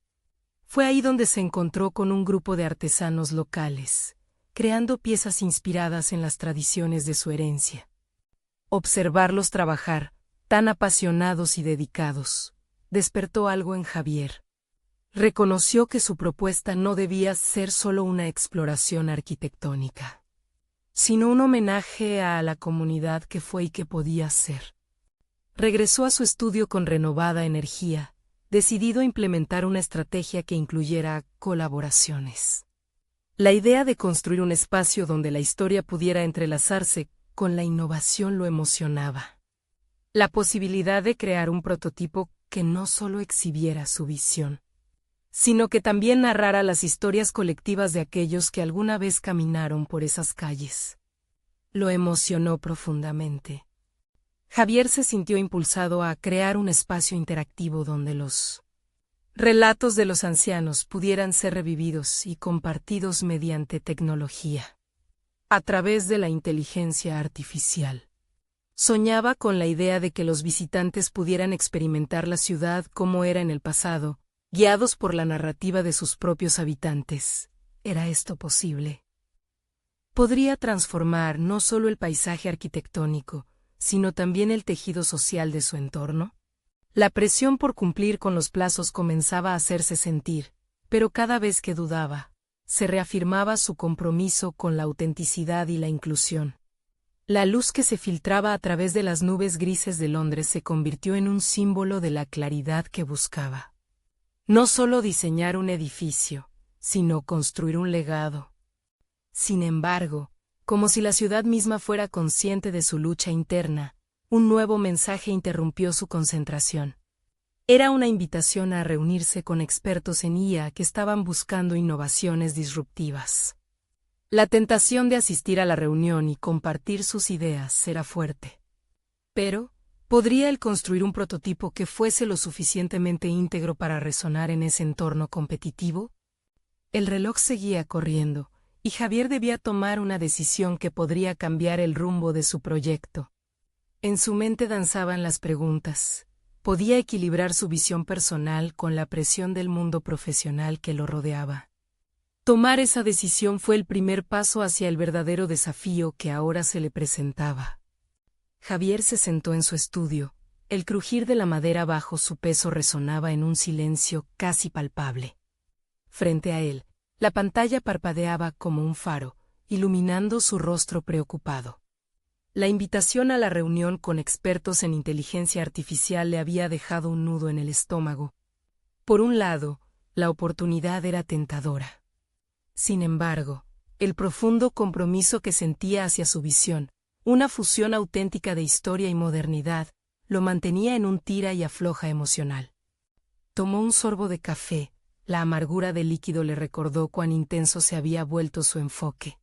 Fue ahí donde se encontró con un grupo de artesanos locales, creando piezas inspiradas en las tradiciones de su herencia. Observarlos trabajar, tan apasionados y dedicados, despertó algo en Javier. Reconoció que su propuesta no debía ser solo una exploración arquitectónica, sino un homenaje a la comunidad que fue y que podía ser. Regresó a su estudio con renovada energía, decidido a implementar una estrategia que incluyera colaboraciones. La idea de construir un espacio donde la historia pudiera entrelazarse con la innovación lo emocionaba. La posibilidad de crear un prototipo que no solo exhibiera su visión, sino que también narrara las historias colectivas de aquellos que alguna vez caminaron por esas calles. Lo emocionó profundamente. Javier se sintió impulsado a crear un espacio interactivo donde los relatos de los ancianos pudieran ser revividos y compartidos mediante tecnología, a través de la inteligencia artificial. Soñaba con la idea de que los visitantes pudieran experimentar la ciudad como era en el pasado, guiados por la narrativa de sus propios habitantes. ¿Era esto posible? Podría transformar no solo el paisaje arquitectónico, sino también el tejido social de su entorno. La presión por cumplir con los plazos comenzaba a hacerse sentir, pero cada vez que dudaba, se reafirmaba su compromiso con la autenticidad y la inclusión. La luz que se filtraba a través de las nubes grises de Londres se convirtió en un símbolo de la claridad que buscaba. No solo diseñar un edificio, sino construir un legado. Sin embargo, como si la ciudad misma fuera consciente de su lucha interna, un nuevo mensaje interrumpió su concentración. Era una invitación a reunirse con expertos en IA que estaban buscando innovaciones disruptivas. La tentación de asistir a la reunión y compartir sus ideas era fuerte. Pero, ¿podría él construir un prototipo que fuese lo suficientemente íntegro para resonar en ese entorno competitivo? El reloj seguía corriendo, y Javier debía tomar una decisión que podría cambiar el rumbo de su proyecto. En su mente danzaban las preguntas. Podía equilibrar su visión personal con la presión del mundo profesional que lo rodeaba. Tomar esa decisión fue el primer paso hacia el verdadero desafío que ahora se le presentaba. Javier se sentó en su estudio. El crujir de la madera bajo su peso resonaba en un silencio casi palpable. Frente a él, la pantalla parpadeaba como un faro, iluminando su rostro preocupado. La invitación a la reunión con expertos en inteligencia artificial le había dejado un nudo en el estómago. Por un lado, la oportunidad era tentadora. Sin embargo, el profundo compromiso que sentía hacia su visión, una fusión auténtica de historia y modernidad, lo mantenía en un tira y afloja emocional. Tomó un sorbo de café. La amargura del líquido le recordó cuán intenso se había vuelto su enfoque.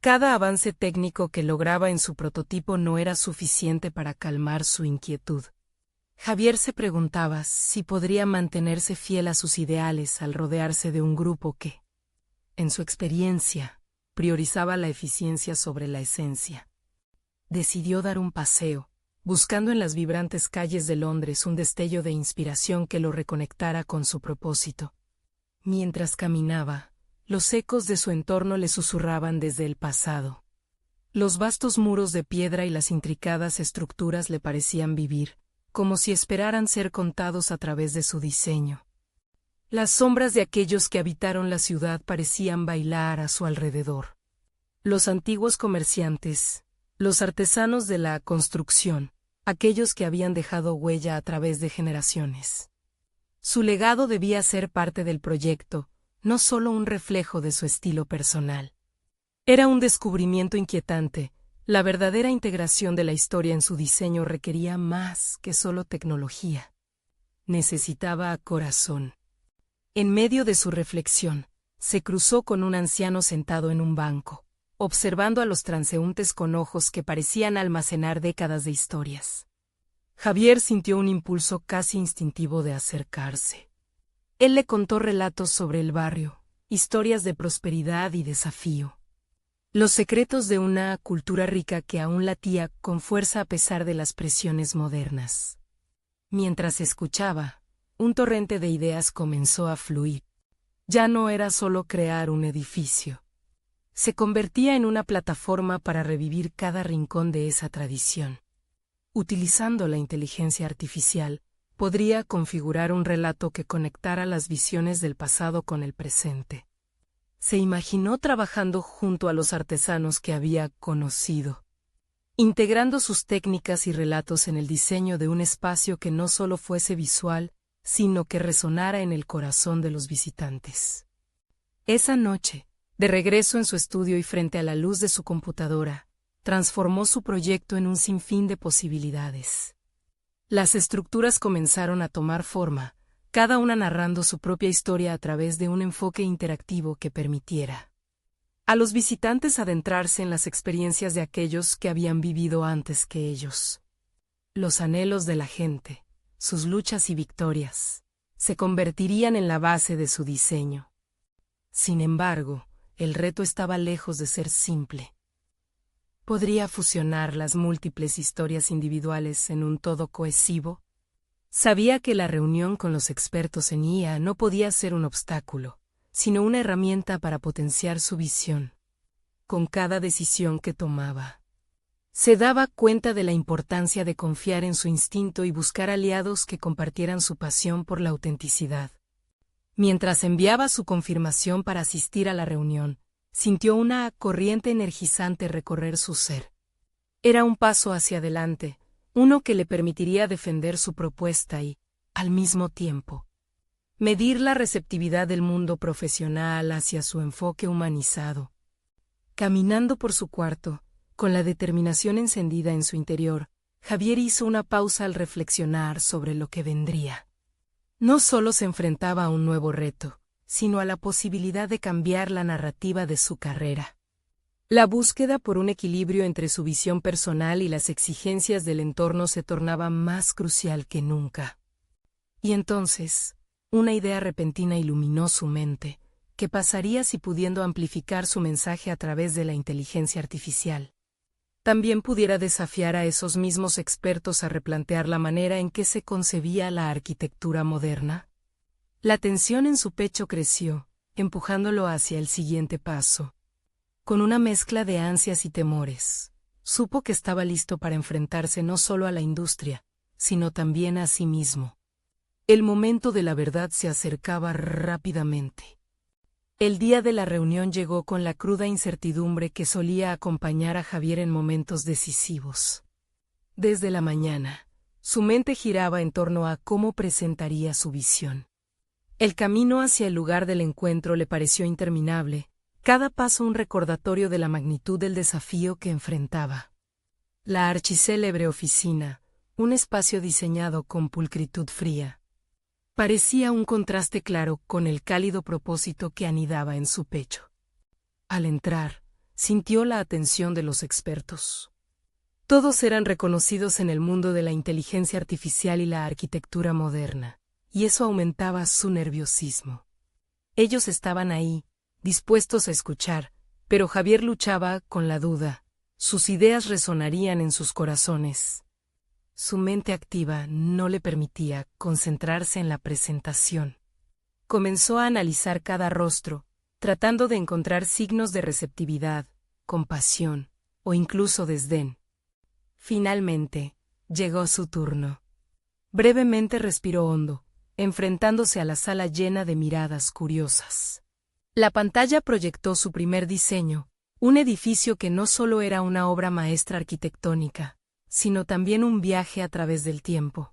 Cada avance técnico que lograba en su prototipo no era suficiente para calmar su inquietud. Javier se preguntaba si podría mantenerse fiel a sus ideales al rodearse de un grupo que, en su experiencia, priorizaba la eficiencia sobre la esencia. Decidió dar un paseo, buscando en las vibrantes calles de Londres un destello de inspiración que lo reconectara con su propósito. Mientras caminaba, los ecos de su entorno le susurraban desde el pasado. Los vastos muros de piedra y las intricadas estructuras le parecían vivir, como si esperaran ser contados a través de su diseño. Las sombras de aquellos que habitaron la ciudad parecían bailar a su alrededor. Los antiguos comerciantes, los artesanos de la construcción, aquellos que habían dejado huella a través de generaciones. Su legado debía ser parte del proyecto, no solo un reflejo de su estilo personal. Era un descubrimiento inquietante. La verdadera integración de la historia en su diseño requería más que solo tecnología. Necesitaba corazón. En medio de su reflexión, se cruzó con un anciano sentado en un banco, observando a los transeúntes con ojos que parecían almacenar décadas de historias. Javier sintió un impulso casi instintivo de acercarse. Él le contó relatos sobre el barrio, historias de prosperidad y desafío. Los secretos de una cultura rica que aún latía con fuerza a pesar de las presiones modernas. Mientras escuchaba, un torrente de ideas comenzó a fluir. Ya no era solo crear un edificio. Se convertía en una plataforma para revivir cada rincón de esa tradición. Utilizando la inteligencia artificial, podría configurar un relato que conectara las visiones del pasado con el presente. Se imaginó trabajando junto a los artesanos que había conocido, integrando sus técnicas y relatos en el diseño de un espacio que no solo fuese visual, sino que resonara en el corazón de los visitantes. Esa noche, de regreso en su estudio y frente a la luz de su computadora, transformó su proyecto en un sinfín de posibilidades. Las estructuras comenzaron a tomar forma, cada una narrando su propia historia a través de un enfoque interactivo que permitiera a los visitantes adentrarse en las experiencias de aquellos que habían vivido antes que ellos. Los anhelos de la gente, sus luchas y victorias, se convertirían en la base de su diseño. Sin embargo, el reto estaba lejos de ser simple. ¿Podría fusionar las múltiples historias individuales en un todo cohesivo? Sabía que la reunión con los expertos en IA no podía ser un obstáculo, sino una herramienta para potenciar su visión. Con cada decisión que tomaba, se daba cuenta de la importancia de confiar en su instinto y buscar aliados que compartieran su pasión por la autenticidad. Mientras enviaba su confirmación para asistir a la reunión, sintió una corriente energizante recorrer su ser. Era un paso hacia adelante, uno que le permitiría defender su propuesta y, al mismo tiempo, medir la receptividad del mundo profesional hacia su enfoque humanizado. Caminando por su cuarto, con la determinación encendida en su interior, Javier hizo una pausa al reflexionar sobre lo que vendría. No solo se enfrentaba a un nuevo reto, sino a la posibilidad de cambiar la narrativa de su carrera. La búsqueda por un equilibrio entre su visión personal y las exigencias del entorno se tornaba más crucial que nunca. Y entonces, una idea repentina iluminó su mente. ¿Qué pasaría si, pudiendo amplificar su mensaje a través de la inteligencia artificial, también pudiera desafiar a esos mismos expertos a replantear la manera en que se concebía la arquitectura moderna? La tensión en su pecho creció, empujándolo hacia el siguiente paso. Con una mezcla de ansias y temores, supo que estaba listo para enfrentarse no solo a la industria, sino también a sí mismo. El momento de la verdad se acercaba rápidamente. El día de la reunión llegó con la cruda incertidumbre que solía acompañar a Javier en momentos decisivos. Desde la mañana, su mente giraba en torno a cómo presentaría su visión. El camino hacia el lugar del encuentro le pareció interminable, cada paso un recordatorio de la magnitud del desafío que enfrentaba. La archicélebre oficina, un espacio diseñado con pulcritud fría, parecía un contraste claro con el cálido propósito que anidaba en su pecho. Al entrar, sintió la atención de los expertos. Todos eran reconocidos en el mundo de la inteligencia artificial y la arquitectura moderna, y eso aumentaba su nerviosismo. Ellos estaban ahí, dispuestos a escuchar, pero Javier luchaba con la duda. Sus ideas resonarían en sus corazones. Su mente activa no le permitía concentrarse en la presentación. Comenzó a analizar cada rostro, tratando de encontrar signos de receptividad, compasión o incluso desdén. Finalmente, llegó su turno. Brevemente respiró hondo, enfrentándose a la sala llena de miradas curiosas. La pantalla proyectó su primer diseño, un edificio que no solo era una obra maestra arquitectónica, sino también un viaje a través del tiempo.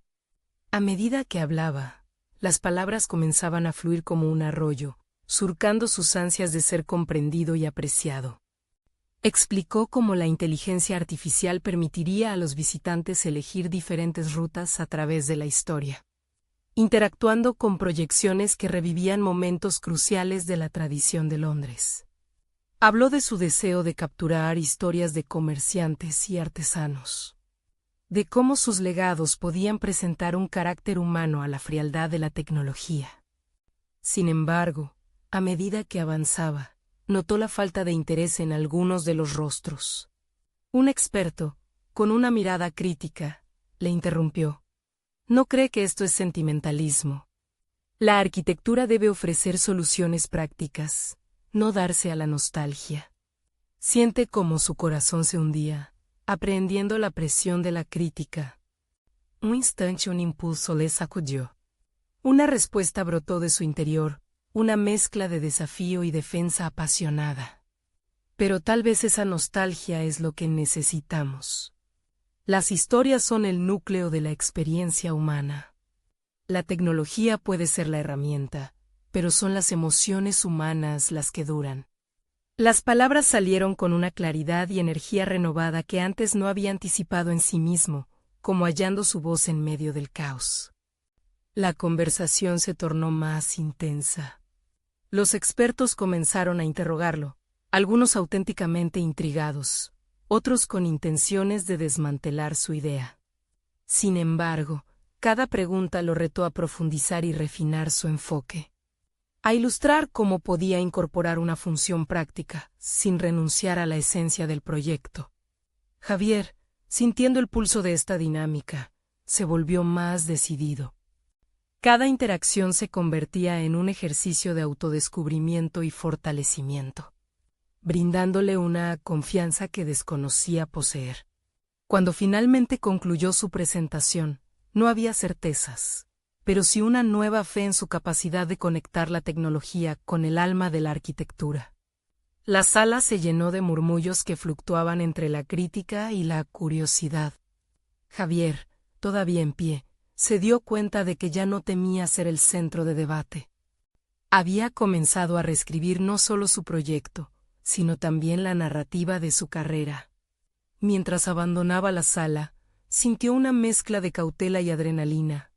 A medida que hablaba, las palabras comenzaban a fluir como un arroyo, surcando sus ansias de ser comprendido y apreciado. Explicó cómo la inteligencia artificial permitiría a los visitantes elegir diferentes rutas a través de la historia, interactuando con proyecciones que revivían momentos cruciales de la tradición de Londres. Habló de su deseo de capturar historias de comerciantes y artesanos, de cómo sus legados podían presentar un carácter humano a la frialdad de la tecnología. Sin embargo, a medida que avanzaba, notó la falta de interés en algunos de los rostros. Un experto, con una mirada crítica, le interrumpió. ¿No cree que esto es sentimentalismo? La arquitectura debe ofrecer soluciones prácticas, no darse a la nostalgia. Siente cómo su corazón se hundía, aprehendiendo la presión de la crítica. Un instante un impulso le sacudió. Una respuesta brotó de su interior, una mezcla de desafío y defensa apasionada. Pero tal vez esa nostalgia es lo que necesitamos. Las historias son el núcleo de la experiencia humana. La tecnología puede ser la herramienta, pero son las emociones humanas las que duran. Las palabras salieron con una claridad y energía renovada que antes no había anticipado en sí mismo, como hallando su voz en medio del caos. La conversación se tornó más intensa. Los expertos comenzaron a interrogarlo, algunos auténticamente intrigados, otros con intenciones de desmantelar su idea. Sin embargo, cada pregunta lo retó a profundizar y refinar su enfoque, a ilustrar cómo podía incorporar una función práctica, sin renunciar a la esencia del proyecto. Javier, sintiendo el pulso de esta dinámica, se volvió más decidido. Cada interacción se convertía en un ejercicio de autodescubrimiento y fortalecimiento, brindándole una confianza que desconocía poseer. Cuando finalmente concluyó su presentación, no había certezas, pero sí una nueva fe en su capacidad de conectar la tecnología con el alma de la arquitectura. La sala se llenó de murmullos que fluctuaban entre la crítica y la curiosidad. Javier, todavía en pie, se dio cuenta de que ya no temía ser el centro de debate. Había comenzado a reescribir no solo su proyecto, sino también la narrativa de su carrera. Mientras abandonaba la sala, sintió una mezcla de cautela y adrenalina.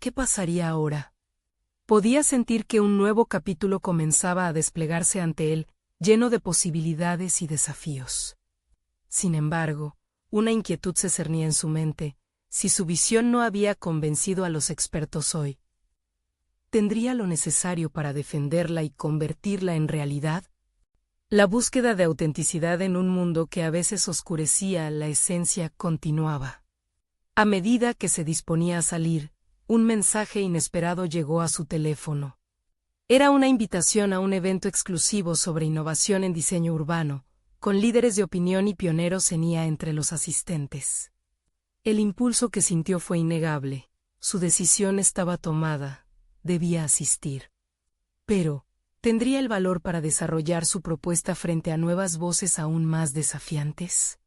¿Qué pasaría ahora? Podía sentir que un nuevo capítulo comenzaba a desplegarse ante él, lleno de posibilidades y desafíos. Sin embargo, una inquietud se cernía en su mente. Si su visión no había convencido a los expertos hoy, ¿tendría lo necesario para defenderla y convertirla en realidad? La búsqueda de autenticidad en un mundo que a veces oscurecía la esencia continuaba. A medida que se disponía a salir, un mensaje inesperado llegó a su teléfono. Era una invitación a un evento exclusivo sobre innovación en diseño urbano, con líderes de opinión y pioneros en IA entre los asistentes. El impulso que sintió fue innegable. Su decisión estaba tomada. Debía asistir. Pero, ¿tendría el valor para desarrollar su propuesta frente a nuevas voces aún más desafiantes?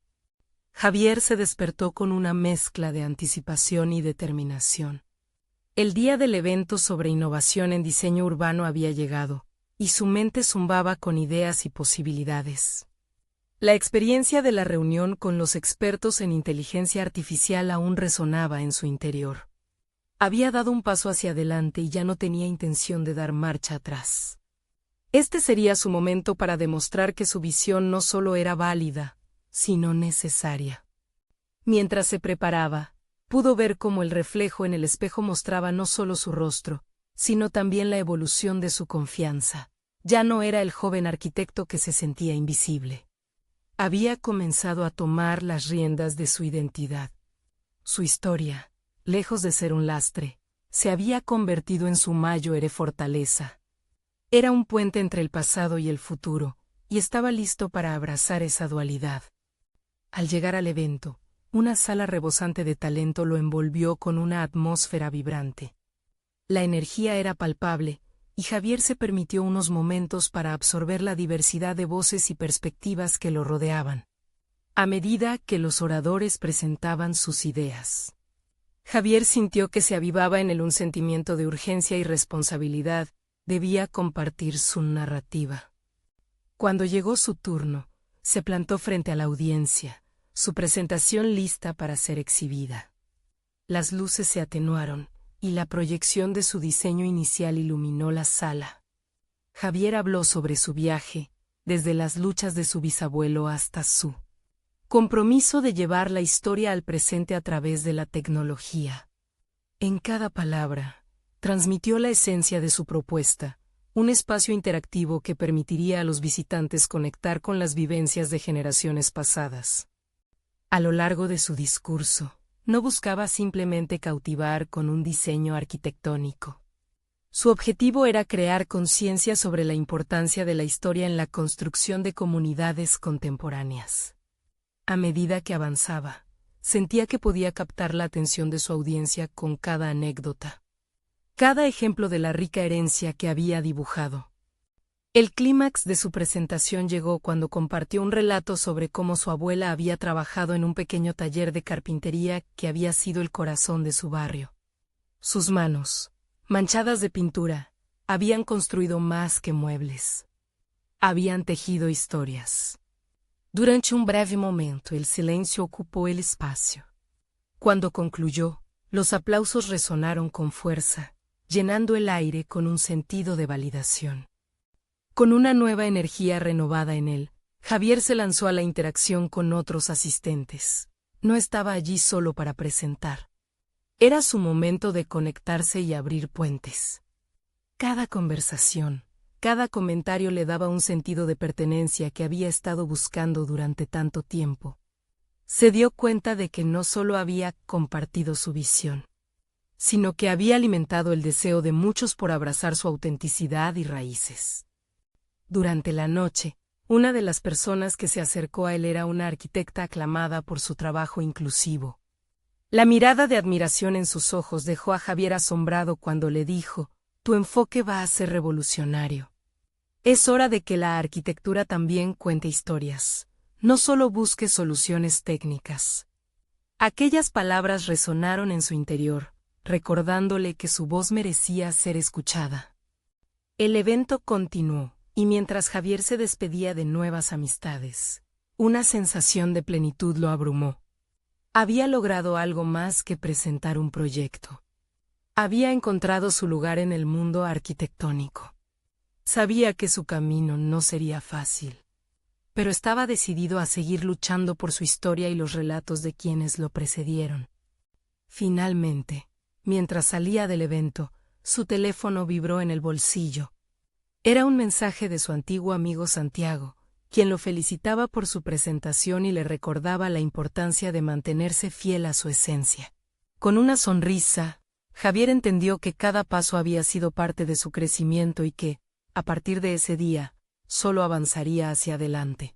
Javier se despertó con una mezcla de anticipación y determinación. El día del evento sobre innovación en diseño urbano había llegado, y su mente zumbaba con ideas y posibilidades. La experiencia de la reunión con los expertos en inteligencia artificial aún resonaba en su interior. Había dado un paso hacia adelante y ya no tenía intención de dar marcha atrás. Este sería su momento para demostrar que su visión no solo era válida, sino necesaria. Mientras se preparaba, pudo ver cómo el reflejo en el espejo mostraba no solo su rostro, sino también la evolución de su confianza. Ya no era el joven arquitecto que se sentía invisible. Había comenzado a tomar las riendas de su identidad. Su historia, lejos de ser un lastre, se había convertido en su mayor fortaleza. Era un puente entre el pasado y el futuro, y estaba listo para abrazar esa dualidad. Al llegar al evento, una sala rebosante de talento lo envolvió con una atmósfera vibrante. La energía era palpable, y Javier se permitió unos momentos para absorber la diversidad de voces y perspectivas que lo rodeaban. A medida que los oradores presentaban sus ideas, Javier sintió que se avivaba en él un sentimiento de urgencia y responsabilidad. Debía compartir su narrativa. Cuando llegó su turno, se plantó frente a la audiencia, su presentación lista para ser exhibida. Las luces se atenuaron, y la proyección de su diseño inicial iluminó la sala. Javier habló sobre su viaje, desde las luchas de su bisabuelo hasta su compromiso de llevar la historia al presente a través de la tecnología. En cada palabra, transmitió la esencia de su propuesta, un espacio interactivo que permitiría a los visitantes conectar con las vivencias de generaciones pasadas. A lo largo de su discurso, no buscaba simplemente cautivar con un diseño arquitectónico. Su objetivo era crear conciencia sobre la importancia de la historia en la construcción de comunidades contemporáneas. A medida que avanzaba, sentía que podía captar la atención de su audiencia con cada anécdota, cada ejemplo de la rica herencia que había dibujado. El clímax de su presentación llegó cuando compartió un relato sobre cómo su abuela había trabajado en un pequeño taller de carpintería que había sido el corazón de su barrio. Sus manos, manchadas de pintura, habían construido más que muebles. Habían tejido historias. Durante un breve momento, el silencio ocupó el espacio. Cuando concluyó, los aplausos resonaron con fuerza, llenando el aire con un sentido de validación. Con una nueva energía renovada en él, Javier se lanzó a la interacción con otros asistentes. No estaba allí solo para presentar. Era su momento de conectarse y abrir puentes. Cada conversación, cada comentario le daba un sentido de pertenencia que había estado buscando durante tanto tiempo. Se dio cuenta de que no solo había compartido su visión, sino que había alimentado el deseo de muchos por abrazar su autenticidad y raíces. Durante la noche, una de las personas que se acercó a él era una arquitecta aclamada por su trabajo inclusivo. La mirada de admiración en sus ojos dejó a Javier asombrado cuando le dijo: «Tu enfoque va a ser revolucionario. Es hora de que la arquitectura también cuente historias, no solo busque soluciones técnicas». Aquellas palabras resonaron en su interior, recordándole que su voz merecía ser escuchada. El evento continuó. Y mientras Javier se despedía de nuevas amistades, una sensación de plenitud lo abrumó. Había logrado algo más que presentar un proyecto. Había encontrado su lugar en el mundo arquitectónico. Sabía que su camino no sería fácil, pero estaba decidido a seguir luchando por su historia y los relatos de quienes lo precedieron. Finalmente, mientras salía del evento, su teléfono vibró en el bolsillo. Era un mensaje de su antiguo amigo Santiago, quien lo felicitaba por su presentación y le recordaba la importancia de mantenerse fiel a su esencia. Con una sonrisa, Javier entendió que cada paso había sido parte de su crecimiento y que, a partir de ese día, solo avanzaría hacia adelante.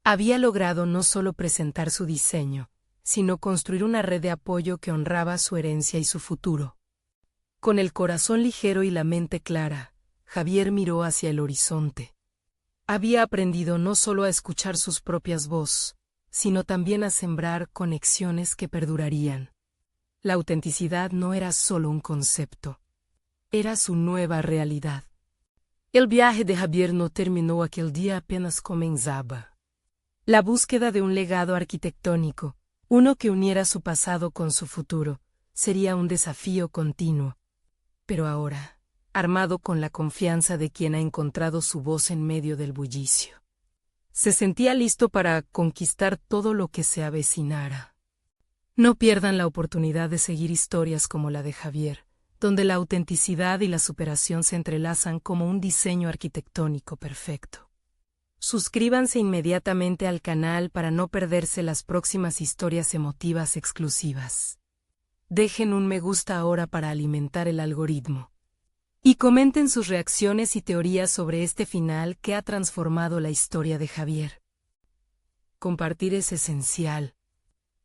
Había logrado no solo presentar su diseño, sino construir una red de apoyo que honraba su herencia y su futuro. Con el corazón ligero y la mente clara, Javier miró hacia el horizonte. Había aprendido no solo a escuchar sus propias voces, sino también a sembrar conexiones que perdurarían. La autenticidad no era solo un concepto, era su nueva realidad. El viaje de Javier no terminó aquel día, apenas comenzaba. La búsqueda de un legado arquitectónico, uno que uniera su pasado con su futuro, sería un desafío continuo. Pero ahora, armado con la confianza de quien ha encontrado su voz en medio del bullicio, se sentía listo para conquistar todo lo que se avecinara. No pierdan la oportunidad de seguir historias como la de Javier, donde la autenticidad y la superación se entrelazan como un diseño arquitectónico perfecto. Suscríbanse inmediatamente al canal para no perderse las próximas historias emotivas exclusivas. Dejen un me gusta ahora para alimentar el algoritmo. Y comenten sus reacciones y teorías sobre este final que ha transformado la historia de Javier. Compartir es esencial.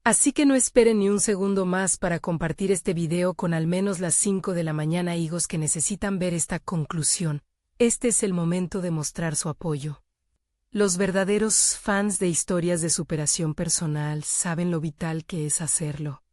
Así que no esperen ni un segundo más para compartir este video con al menos las 5 de la mañana, higos que necesitan ver esta conclusión. Este es el momento de mostrar su apoyo. Los verdaderos fans de historias de superación personal saben lo vital que es hacerlo.